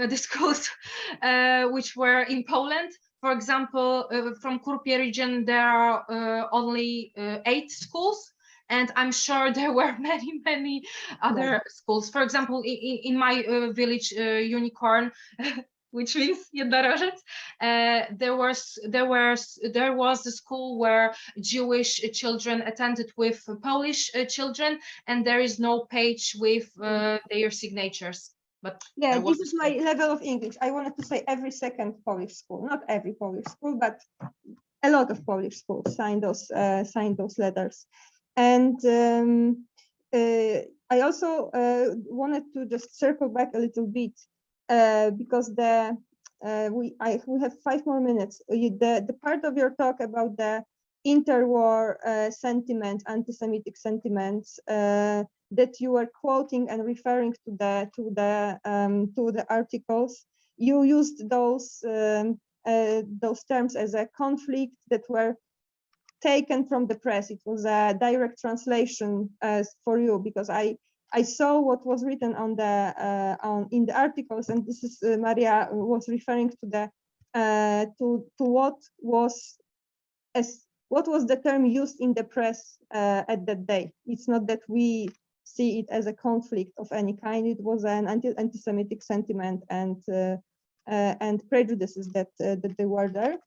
Speaker 3: the schools which were in Poland. For example, from Kurpie region, there are only 8 schools, and I'm sure there were many other schools. For example, in my village, Unicorn, which means jednorożec, there was a school where Jewish children attended with Polish children, and there is no page with their signatures. but
Speaker 2: Yeah,
Speaker 3: I
Speaker 2: this
Speaker 3: was
Speaker 2: is my level of English. I wanted to say every second Polish school, not every Polish school, but a lot of Polish schools signed those letters. And I also wanted to just circle back a little bit because we have 5 more minutes. The part of your talk about the interwar sentiment, anti-Semitic sentiments that you were quoting and referring to the articles, you used those terms as a conflict that were taken from the press. It was a direct translation for you, because I saw what was written in the articles, and this is Maria was referring to what was the term used in the press at that day. It's not that we see it as a conflict of any kind. It was an anti-Semitic sentiment and prejudices that they were there.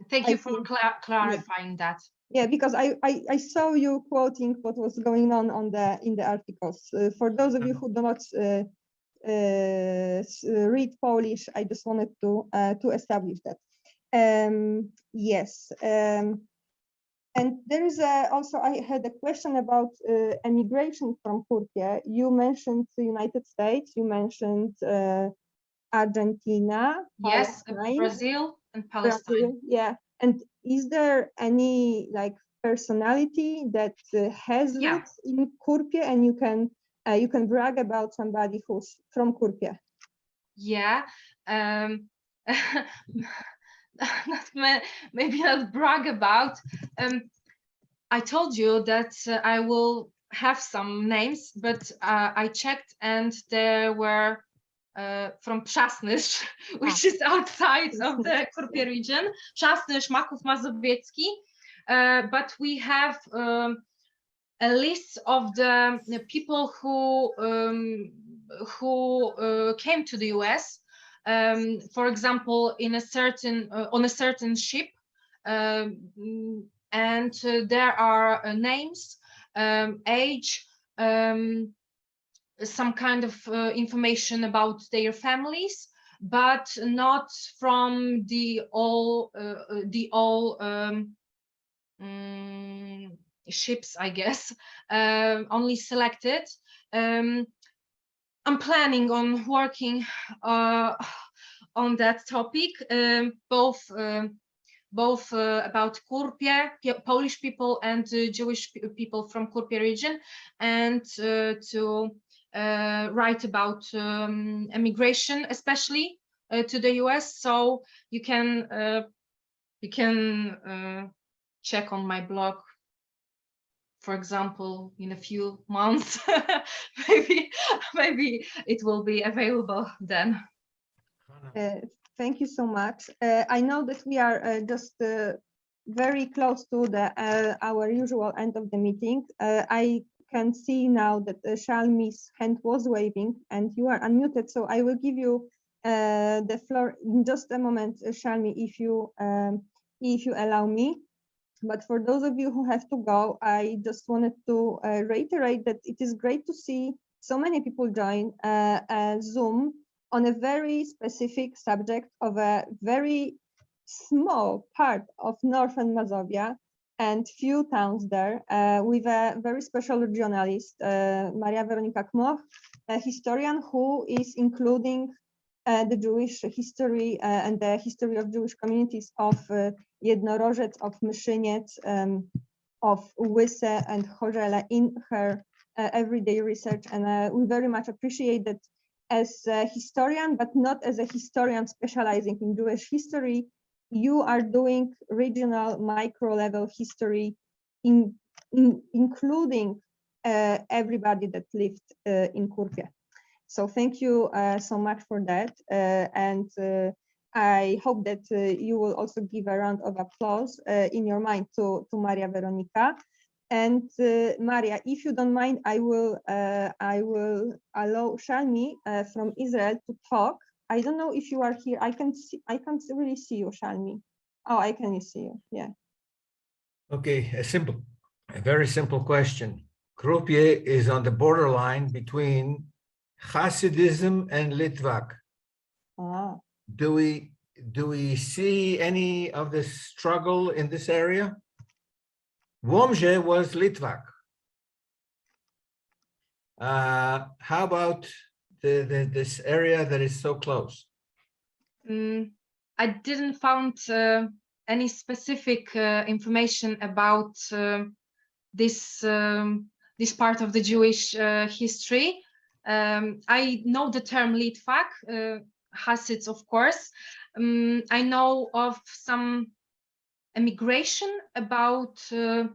Speaker 3: Thank you for clarifying that.
Speaker 2: Yeah, because I saw you quoting what was going on in the articles. For those of you who do not read Polish, I just wanted to establish that. Yes. And there is also, I had a question about emigration from Kurpie. You mentioned the United States, you mentioned Argentina.
Speaker 3: Yes,
Speaker 2: Palestine,
Speaker 3: Brazil and Palestine.
Speaker 2: Brazil, yeah. And is there any personality that has roots in Kurpie, and you can brag about somebody who's from Kurpie?
Speaker 3: Yeah. Maybe not brag about. I told you that I will have some names, but I checked and there were from Przasnysz, which is outside of the Kurpie region, Przasnysz, Maków Mazowiecki, but we have a list of the people who came to the US. For example, on a certain ship, and there are names, age, some kind of information about their families, but not from the all ships, I guess. Only selected. I'm planning on working on that topic, both about Kurpie, Polish people, and Jewish people from Kurpie region, and to write about immigration, especially to the US. So you can check on my blog, for example, in a few months. maybe it will be available then.
Speaker 2: Thank you so much. I know that we are just very close to our usual end of the meeting. I can see now that Shalmi's hand was waving and you are unmuted, so I will give you the floor in just a moment, Shalmi, if you allow me. But for those of you who have to go, I just wanted to reiterate that it is great to see so many people join Zoom on a very specific subject of a very small part of Northern Mazovia and few towns there, with a very special regionalist, Maria Weronika Kmoch, a historian who is including the Jewish history and the history of Jewish communities of Jednorożec, of Myszyniec, of Łyse and Chorzele in her everyday research. And we very much appreciate that as a historian, but not as a historian specializing in Jewish history, you are doing regional micro level history, including everybody that lived in Kurpie. So thank you so much for that. And I hope that you will also give a round of applause in your mind to Maria Weronika. And Maria, if you don't mind, I will allow Shalmi from Israel to talk. I don't know if you are here. I can't really see you, Shalmi. Oh, I can see you. Yeah.
Speaker 5: Okay, a very simple question. Kurpie is on the borderline between Hasidism and Litvak.
Speaker 2: Ah.
Speaker 5: Do we see any of this struggle in this area? Womże was Litvak. How about this area that is so close?
Speaker 3: I didn't find any specific information about this this part of the Jewish history. I know the term Litvak, Hasids, of course. I know of some emigration of the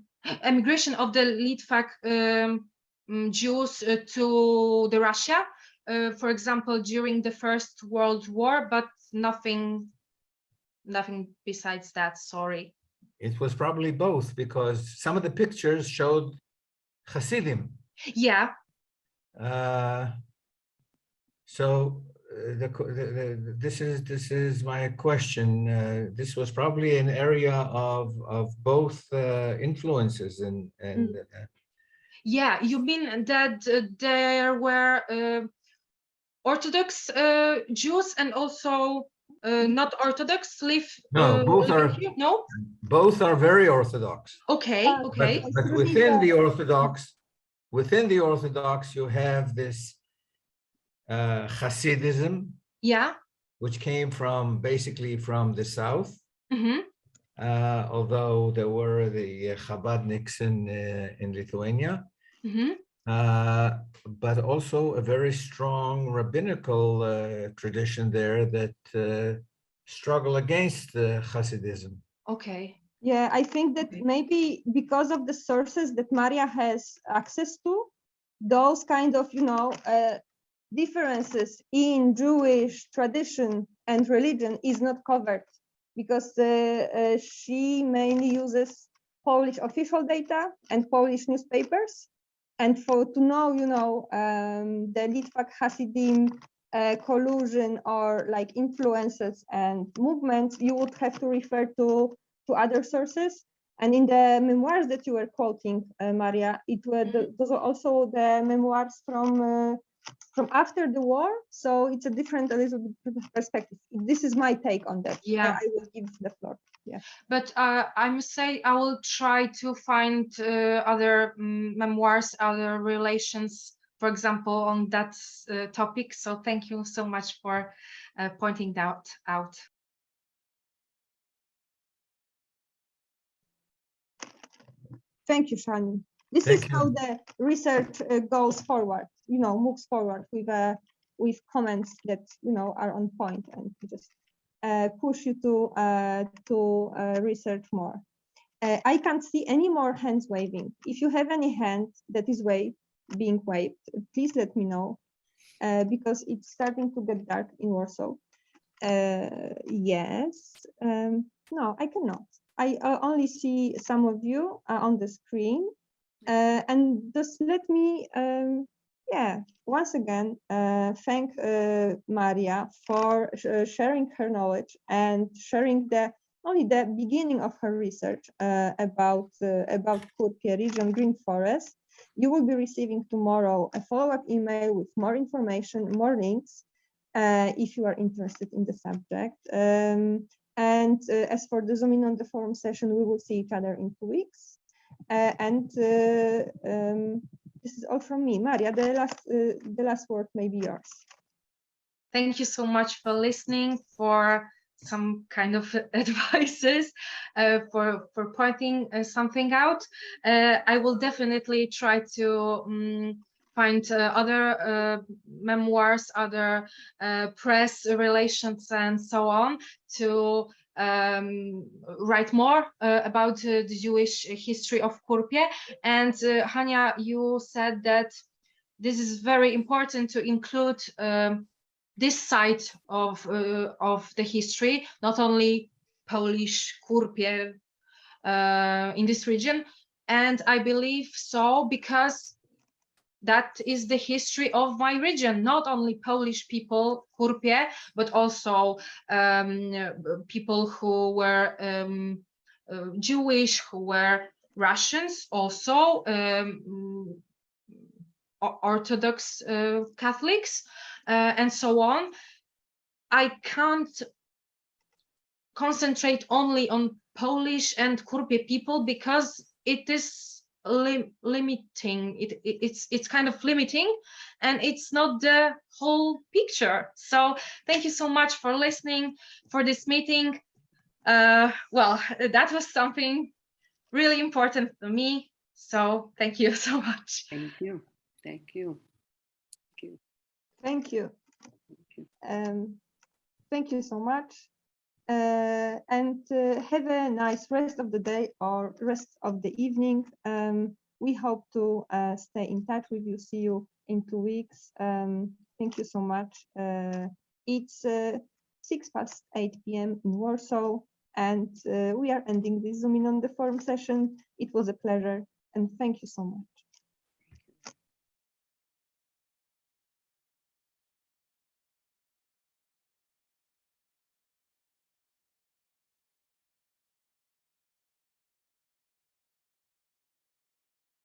Speaker 3: Litvak Jews to the Russia, for example, during the First World War, but nothing besides that. Sorry.
Speaker 5: It was probably both, because some of the pictures showed Hasidim.
Speaker 3: Yeah.
Speaker 5: So this is my question. This was probably an area of both influences and
Speaker 3: Yeah, you mean that there were Orthodox Jews and also not Orthodox live living here? No?
Speaker 5: Both are very Orthodox.
Speaker 3: Okay, okay.
Speaker 5: But within the Orthodox, you have this Hasidism,
Speaker 3: Yeah.
Speaker 5: which came basically from the south.
Speaker 3: Mm-hmm.
Speaker 5: Although there were the Chabadniks in Lithuania.
Speaker 3: Mm-hmm.
Speaker 5: But also a very strong rabbinical tradition there that struggle against Hasidism.
Speaker 3: Okay.
Speaker 2: Yeah, I think that maybe because of the sources that Maria has access to, those kind of, differences in Jewish tradition and religion is not covered, because she mainly uses Polish official data and Polish newspapers. And to know, the Litvak Hasidim collusion or like influences and movements, you would have to refer to other sources. And in the memoirs that you were quoting, Maria, those are also the memoirs from after the war. So it's a little bit perspective. This is my take on that.
Speaker 3: Yeah.
Speaker 2: I will give the floor. Yeah.
Speaker 3: But I must say I will try to find other memoirs, other relations, for example, on that topic. So thank you so much for pointing that out.
Speaker 2: Thank you, Shani. This is how the research goes forward, moves forward with comments that, are on point and just push you to research more. I can't see any more hands waving. If you have any hand that is being waved, please let me know, because it's starting to get dark in Warsaw. Yes. No, I cannot. I only see some of you on the screen, and just let me, once again, thank Maria for sharing her knowledge and sharing only the beginning of her research about Kurpie region green forest. You will be receiving tomorrow a follow-up email with more information, more links, if you are interested in the subject. And as for the Zoom in on the forum session, we will see each other in 2 weeks. This is all from me. Maria, the last word may be yours.
Speaker 3: Thank you so much for listening, for some kind of advices, for pointing something out. I will definitely try to find other memoirs, other press relations, and so on, to write more about the Jewish history of Kurpie. And Hania, you said that this is very important to include this side of the history, not only Polish Kurpie in this region. And I believe so, because that is the history of my region, not only Polish people, Kurpie, but also people who were Jewish, who were Russians also, Orthodox Catholics, and so on. I can't concentrate only on Polish and Kurpie people because it is limiting. It's kind of limiting, and it's not the whole picture. So thank you so much for listening for this meeting. Well, that was something really important to me. So thank you so much.
Speaker 6: Thank you. Thank you.
Speaker 2: Thank you.
Speaker 6: Thank you.
Speaker 2: Thank you so much. And have a nice rest of the day or rest of the evening. We hope to stay in touch with you. See you in 2 weeks. Thank you so much. It's 8:06 p.m. in Warsaw, and we are ending this Zoom in on the forum session. It was a pleasure, and thank you so much.